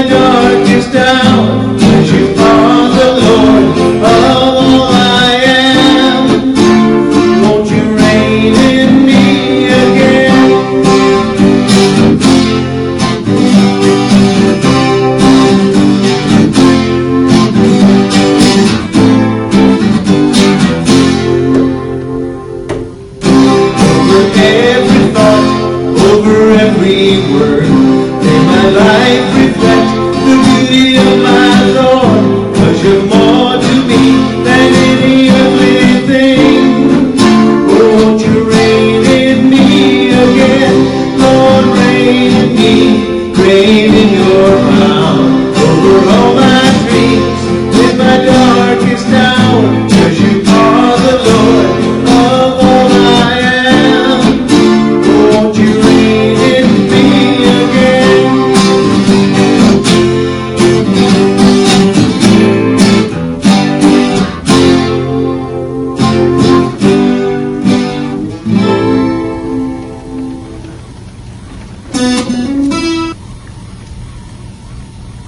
my darkest hour, 'cause you are the Lord of all I am. Won't you reign in me again? Over every thought, over every word, may my life reflect the beauty of my Lord, 'cause you're more to me than any earthly thing. Oh, won't you reign in me again? Lord, reign in me, reign in your power, over all my dreams, in my darkest hour, 'cause you are the Lord of all I am. Oh, won't you reign in me again?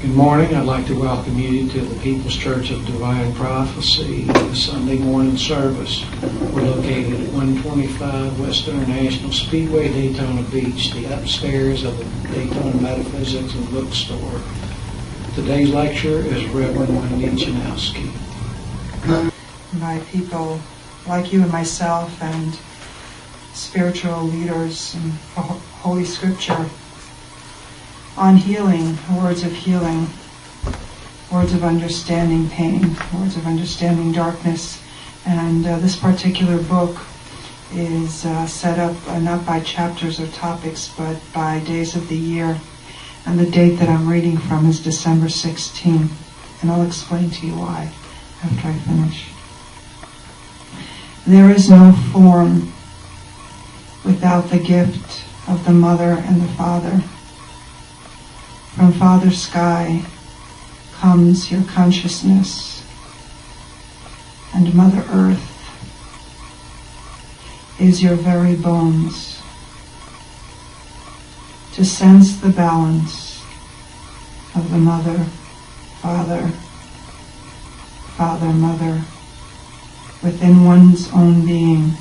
Good morning. I'd like to welcome you to the People's Church of Divine Prophecy Sunday morning service. We're located at 125 West International Speedway, Daytona Beach, the upstairs of the Daytona Metaphysics and Bookstore. Today's lecturer is Reverend Wendy Chojnowski. By people like you and myself and spiritual leaders and Holy Scripture on healing, words of healing, words of understanding pain, words of understanding darkness. And this particular book is set up not by chapters or topics, but by days of the year. And the date that I'm reading from is December 16th. And I'll explain to you why after I finish. There is no form without the gift of the Mother and the Father. From Father Sky comes your consciousness, and Mother Earth is your very bones. To sense the balance of the Mother, Father, Father, Mother, within one's own being,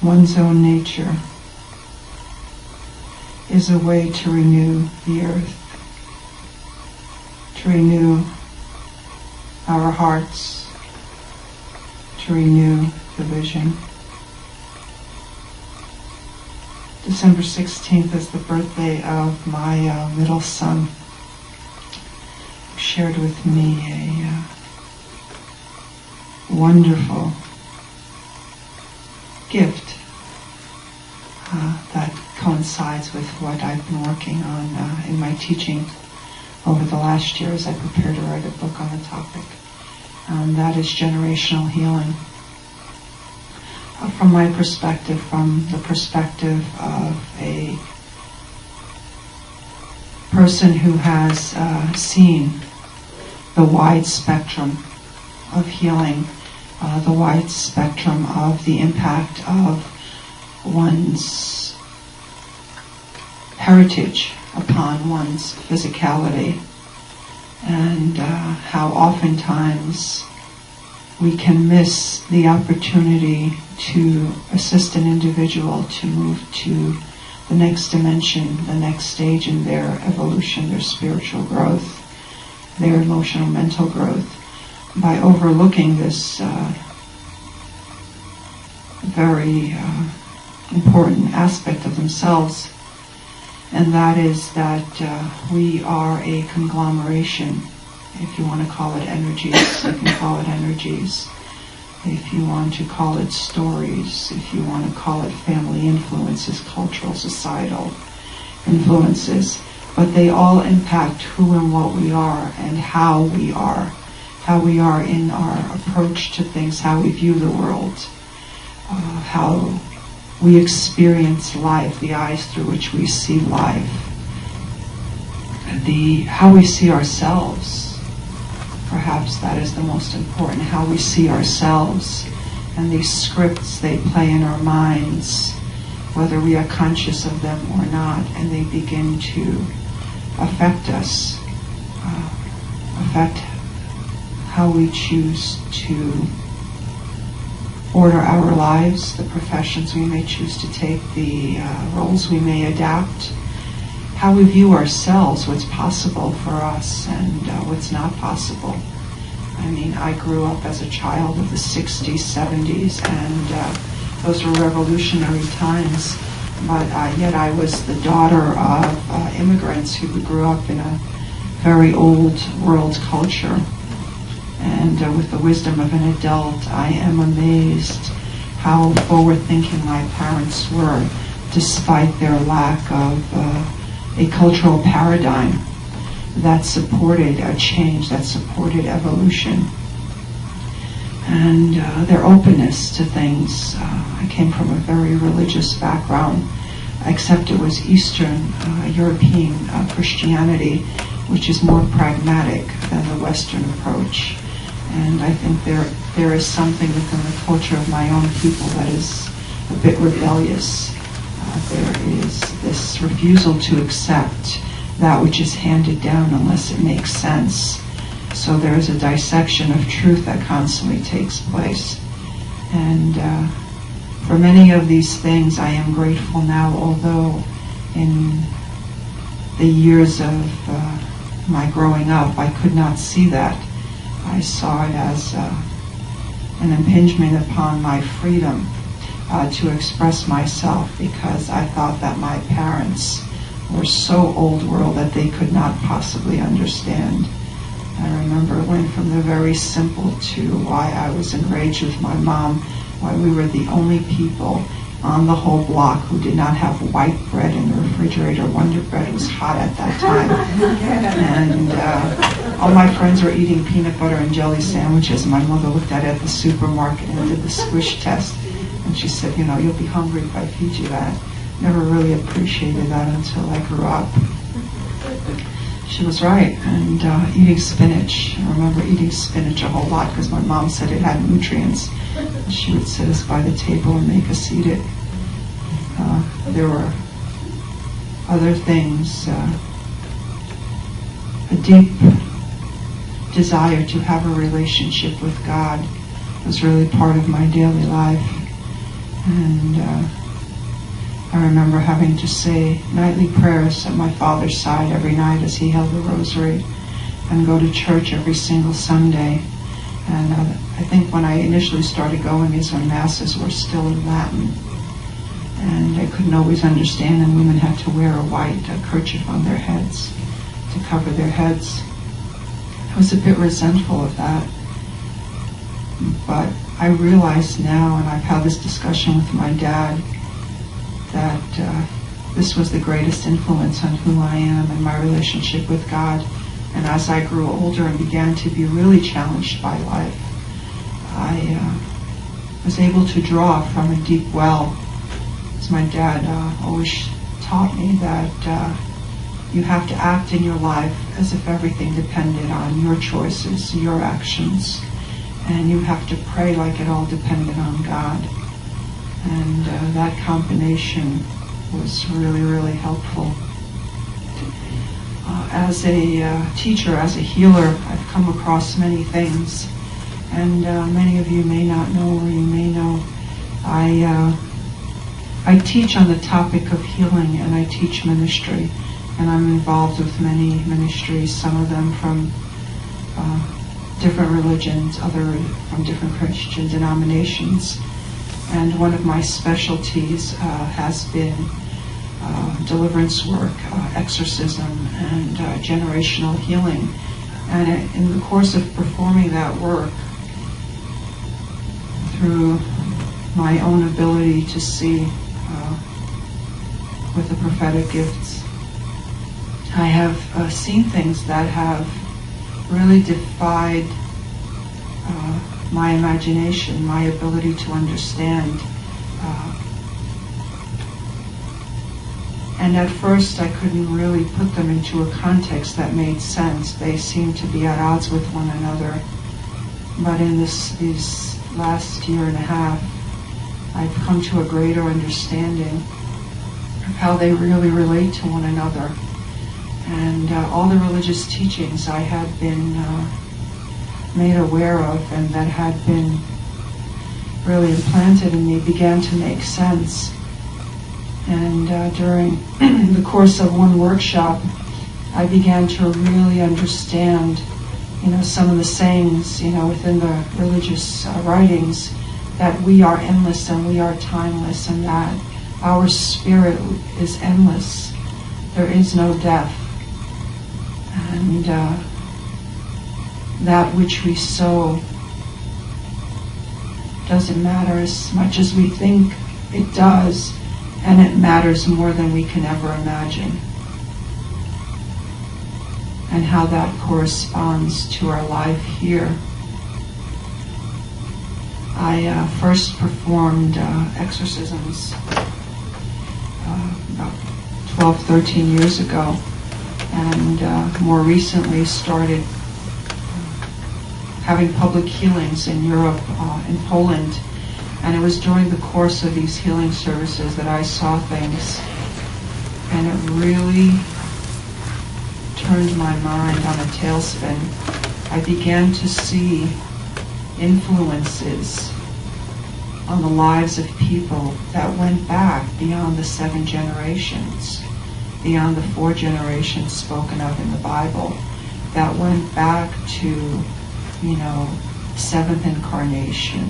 one's own nature, is a way to renew the earth, to renew our hearts, to renew the vision. December 16th is the birthday of my middle son, who shared with me a wonderful gift that coincides with what I've been working on in my teaching over the last year as I prepare to write a book on the topic. That is generational healing. From my perspective, from the perspective of a person who has seen the wide spectrum of healing, the wide spectrum of the impact of one's heritage upon one's physicality, and how oftentimes we can miss the opportunity to assist an individual to move to the next dimension, the next stage in their evolution, their spiritual growth, their emotional, mental growth, by overlooking this very important aspect of themselves. And that is that we are a conglomeration. If you want to call it energies, you can call it energies. If you want to call it stories, if you want to call it family influences, cultural, societal influences, but they all impact who and what we are and how we are in our approach to things, how we view the world, how we experience life, the eyes through which we see life, how we see ourselves. Perhaps that is the most important, how we see ourselves, and these scripts they play in our minds, whether we are conscious of them or not, and they begin to affect us, affect how we choose to order our lives, the professions we may choose to take, the roles we may adapt, how we view ourselves, what's possible for us and what's not possible. I mean, I grew up as a child of the 60s, 70s, and those were revolutionary times, but yet I was the daughter of immigrants who grew up in a very old world culture. And with the wisdom of an adult, I am amazed how forward-thinking my parents were, despite their lack of a cultural paradigm that supported a change, that supported evolution. And their openness to things. I came from a very religious background, except it was Eastern European Christianity, which is more pragmatic than the Western approach. And I think there is something within the culture of my own people that is a bit rebellious. There is this refusal to accept that which is handed down unless it makes sense. So there is a dissection of truth that constantly takes place. And for many of these things I am grateful now, although in the years of my growing up I could not see that. I saw it as an impingement upon my freedom to express myself, because I thought that my parents were so old world that they could not possibly understand. I remember it went from the very simple to why I was enraged with my mom, why we were the only people on the whole block who did not have white bread in the refrigerator. Wonder Bread was hot at that time. And all my friends were eating peanut butter and jelly sandwiches. My mother looked at it at the supermarket and did the squish test. And she said, you know, you'll be hungry if I feed you that. Never really appreciated that until I grew up. She was right. And eating spinach. I remember eating spinach a whole lot because my mom said it had nutrients. She would sit us by the table and make us eat it. There were other things. A deep desire to have a relationship with God was really part of my daily life. And I remember having to say nightly prayers at my father's side every night as he held the rosary, and go to church every single Sunday. And I think when I initially started going is when masses were still in Latin, and I couldn't always understand, and women had to wear a white kerchief on their heads to cover their heads. I was a bit resentful of that, but I realize now, and I've had this discussion with my dad, that this was the greatest influence on who I am and my relationship with God. And as I grew older and began to be really challenged by life, I was able to draw from a deep well. As my dad always taught me that you have to act in your life as if everything depended on your choices, your actions. And you have to pray like it all depended on God. And that combination was really, really helpful. As a teacher, as a healer, I've come across many things. And many of you may not know, or you may know, I teach on the topic of healing, and I teach ministry. And I'm involved with many ministries, some of them from different religions, other from different Christian denominations. And one of my specialties has been deliverance work, exorcism, and generational healing. And in the course of performing that work, through my own ability to see with the prophetic gifts, I have seen things that have really defied my imagination, my ability to understand. And at first I couldn't really put them into a context that made sense. They seemed to be at odds with one another. But in these last year and a half, I've come to a greater understanding of how they really relate to one another. And all the religious teachings I had been made aware of and that had been really implanted in me began to make sense. And during the course of one workshop, I began to really understand, some of the sayings, within the religious writings, that we are endless and we are timeless, and that our spirit is endless. There is no death. And that which we sow doesn't matter as much as we think it does, and it matters more than we can ever imagine. And how that corresponds to our life here. I first performed exorcisms about 12, 13 years ago, and more recently started having public healings in Europe, in Poland. And it was during the course of these healing services that I saw things, and it really turned my mind on a tailspin. I began to see influences on the lives of people that went back beyond the 7 generations, beyond the 4 generations spoken of in the Bible, that went back to, 7th incarnation,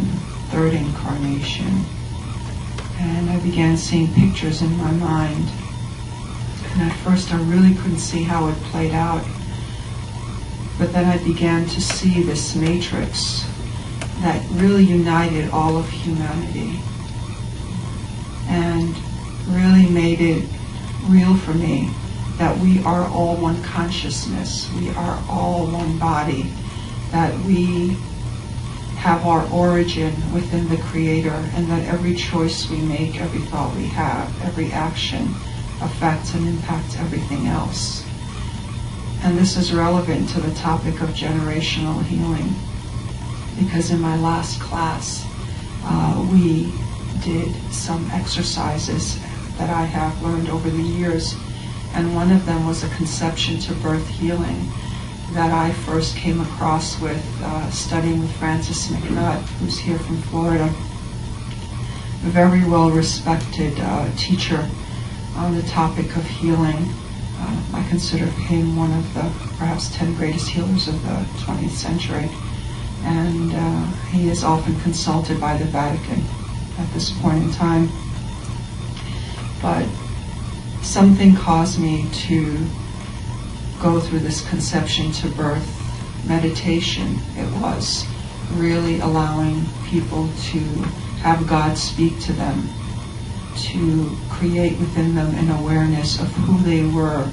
3rd incarnation. And I began seeing pictures in my mind. And at first I really couldn't see how it played out. But then I began to see this matrix that really united all of humanity and really made it real for me that we are all one consciousness, we are all one body, that we have our origin within the Creator, and that every choice we make, every thought we have, every action affects and impacts everything else. And this is relevant to the topic of generational healing, because in my last class we did some exercises that I have learned over the years, and one of them was a conception to birth healing that I first came across with studying with Francis McNutt, who's here from Florida, a very well-respected teacher on the topic of healing. I consider him one of the perhaps 10 greatest healers of the 20th century, and he is often consulted by the Vatican at this point in time. But something caused me to go through this conception to birth meditation. It was really allowing people to have God speak to them, to create within them an awareness of who they were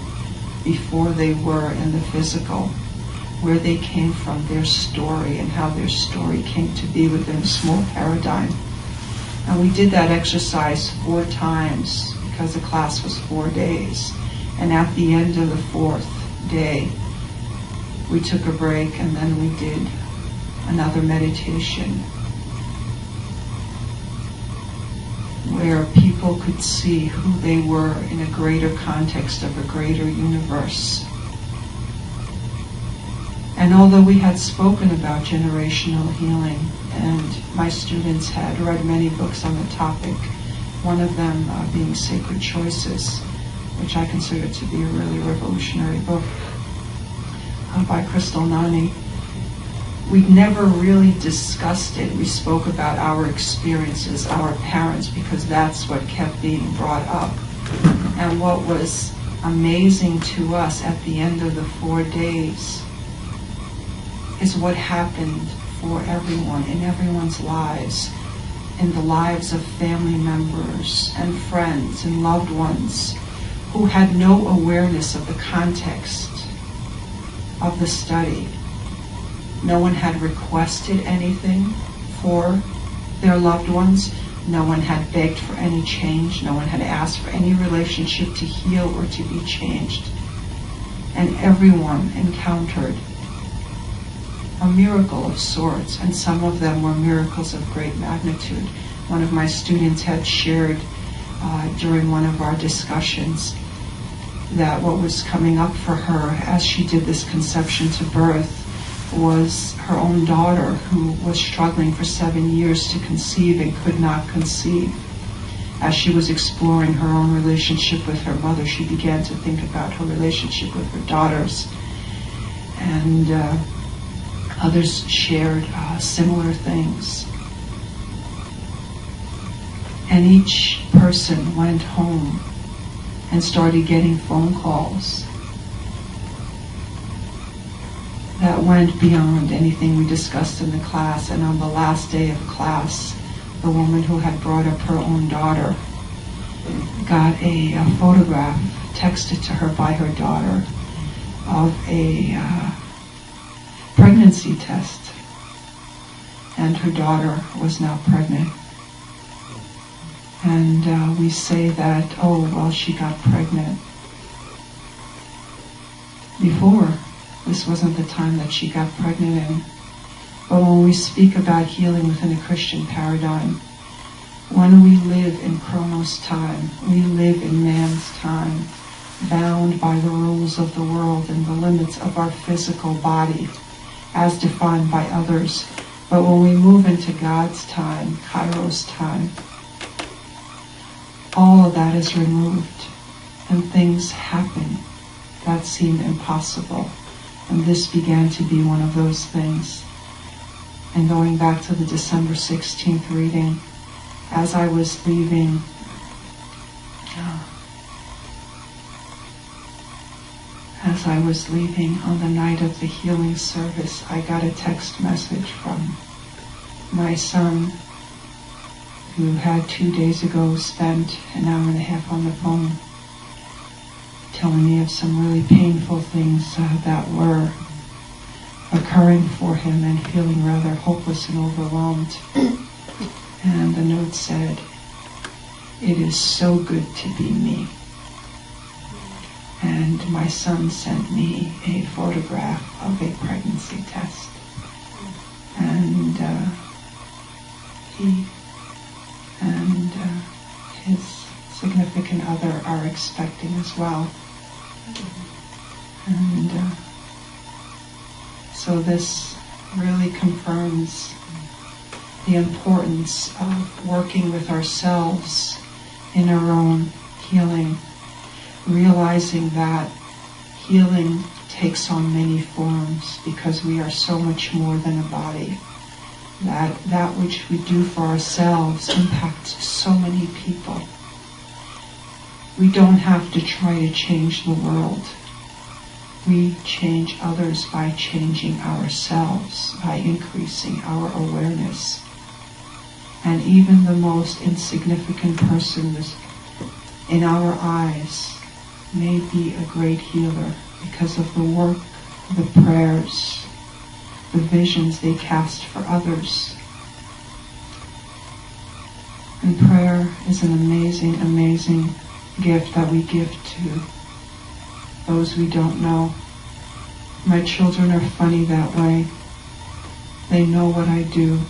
before they were in the physical, where they came from, their story, and how their story came to be within a small paradigm. And we did that exercise 4 times because the class was 4 days. And at the end of the 4th day, we took a break, and then we did another meditation where people could see who they were in a greater context of a greater universe. And although we had spoken about generational healing, and my students had read many books on the topic, one of them being Sacred Choices, which I consider to be a really revolutionary book by Crystal Nani, we never really discussed it. We spoke about our experiences, our parents, because that's what kept being brought up. And what was amazing to us at the end of the 4 days is what happened for everyone, in everyone's lives, in the lives of family members and friends and loved ones who had no awareness of the context of the study. No one had requested anything for their loved ones. No one had begged for any change. No one had asked for any relationship to heal or to be changed. And everyone encountered a miracle of sorts, and some of them were miracles of great magnitude. One of my students had shared during one of our discussions that what was coming up for her as she did this conception to birth was her own daughter, who was struggling for 7 years to conceive and could not conceive. As she was exploring her own relationship with her mother, she began to think about her relationship with her daughters. And others shared similar things. And each person went home and started getting phone calls that went beyond anything we discussed in the class. And on the last day of class, the woman who had brought up her own daughter got a photograph texted to her by her daughter of a pregnancy test. And her daughter was now pregnant. And we say that, oh, well, she got pregnant before. This wasn't the time that she got pregnant in. But when we speak about healing within a Christian paradigm, when we live in Chronos time, we live in man's time, bound by the rules of the world and the limits of our physical body, as defined by others. But when we move into God's time, Kairos time, all of that is removed, and things happen that seem impossible. And this began to be one of those things. And going back to the December 16th reading, as I was leaving, on the night of the healing service, I got a text message from my son, who had 2 days ago spent an hour and a half on the phone telling me of some really painful things that were occurring for him, and feeling rather hopeless and overwhelmed. And the note said, "It is so good to be me." And my son sent me a photograph of a pregnancy test. And he and his significant other are expecting as well. And so this really confirms the importance of working with ourselves in our own healing, realizing that healing takes on many forms because we are so much more than a body. That which we do for ourselves impacts so many people. We don't have to try to change the world. We change others by changing ourselves, by increasing our awareness. And even the most insignificant person in our eyes may be a great healer because of the work, the prayers, the visions they cast for others. And prayer is an amazing, amazing gift that we give to those we don't know. My children are funny that way. They know what I do.